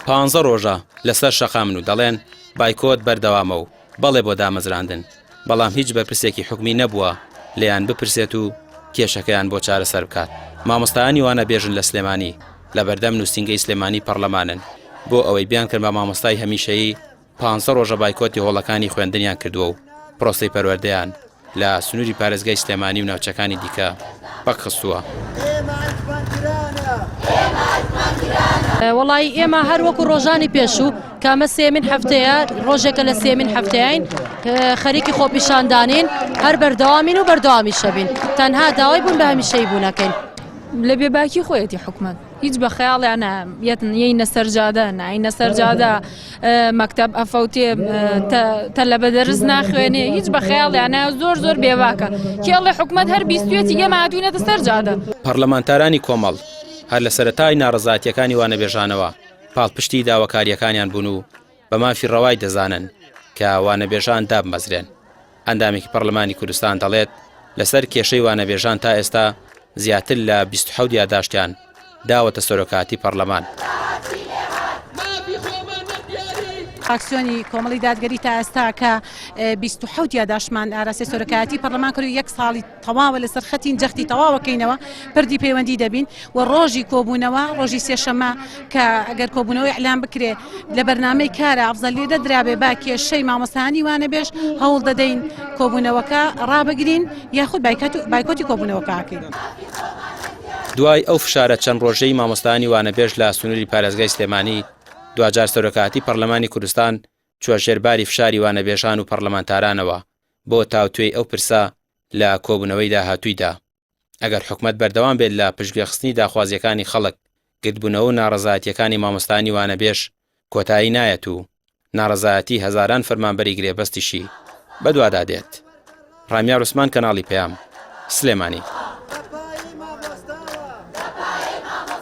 15 ڕۆژە لەسەر شەقامن و دەڵێن بایکۆت بەردەوامە و بەڵێ بۆ دامەزراندن، بەڵام هیچ بەرپرسێکی حکومی نەبووە لێیان بپرسێت و کێشەکەیان بۆ چارەسەر بکات. مامۆستایانی وانە بێژن لە سلێمانی لە بەردەم نووسینگەی سلێمانی پەرلەمانن بۆ ئەوەی بیان کرد بە مامۆستای هەمیشەیی 15 ڕۆژە بایکۆتی هۆڵەکانی خوێندنیان کردووە و پرۆسەی پەروەردەیان لە سنووری پارێزگای سلێمانی و ناوچەکانی دیکە بەخستووە. وڵی ئێمە هەر وەکو ڕۆژانی پێشوو کامە سێمین هەفتەیە ڕۆژێکە لە سێمین هەفتەیەین خەریکی خۆپیشاندانین هەر بەردەوامین و بەردەوامی شەبین تەنها داوای بوون بە هەمیشەی بوونەکەین لە بێباکی خۆیەتی حکومت هیچ بە خەیاڵیانە یەینە سەرجادە ناینە سەرجادە مەکتەب ئەفەوتێ تە لە بەدەرز ناخوێنێ هیچ بە خەیاڵیانە زۆر بێواکە کێڵێ حکومت هەر بیستوێتی ئێمە هاتوونەتە سەرجادە. پەرلەمانتارانی کۆمەڵ هەر لە سەرەتای ناڕەزایەتیەکانی وانەبێژانەوە پاڵپشتی داواکاریەکانیان بوون و بە مافی ڕەوای دەزانن کە وانەبێژان دابمەزرێن. ئەندامێکی پەرلەمانی کوردستان دەڵێت لەسەر کێشەی وانەبێژان تا ئێستا زیاتر لە 27 یاداشتیان داوەتە سەرۆکاتی پەرلەمان. ئاکسیۆنی کۆمەڵی دادگەری تا ئێستا کە 27 یاداشمان ئاراسی سەرۆکایەتی پەرلەمان کرد و 1 ساڵی تەواوە لەسەر خەتین جەختی تەواوەکەینەوە پردی پەیوەندی دەبین و ڕۆژی کۆبوونەوە ڕۆژی سێشەمە کە ئەگەر کۆبوونەوەی ئەعلان بکرێ لە بەرنامەی کارە ئەفزەل لێ دەدرابێ با کێشەی مامۆستایانی وانەبێژ هەوڵ دەدەین کۆبوونەوەکە ڕابگرین یاخود بایکۆتی کۆبوونەوەکەکەین. دوای ئەو فشارە چەند ڕۆژەی مامۆستایانی وانەبێژ لە سنووری پارێزگای سلێمانی دوجار سەرۆکاتی پەرلەمانی کوردستان چوە ژێرباری فشاری وانەبێژان و پەرلەمانتارانەوە بۆ تاوتوێی ئەو پرسە لە کۆبوونەوەی داهاتوویدا. ئەگەر حکومەت بەردەوام بێت لە پشتگوێخستنی داخوازیەکانی خەڵک گرتبوونەوە و ناڕەزایەتیەکانی مامۆستایانی وانەبێژ کۆتایی نایەت و ناڕەزایەتی هەزاران فەرمانبەری گرێبەستیشی بەدوادادێت. ڕامیا ڕوسمان کەناڵی پەیام سلێمانی.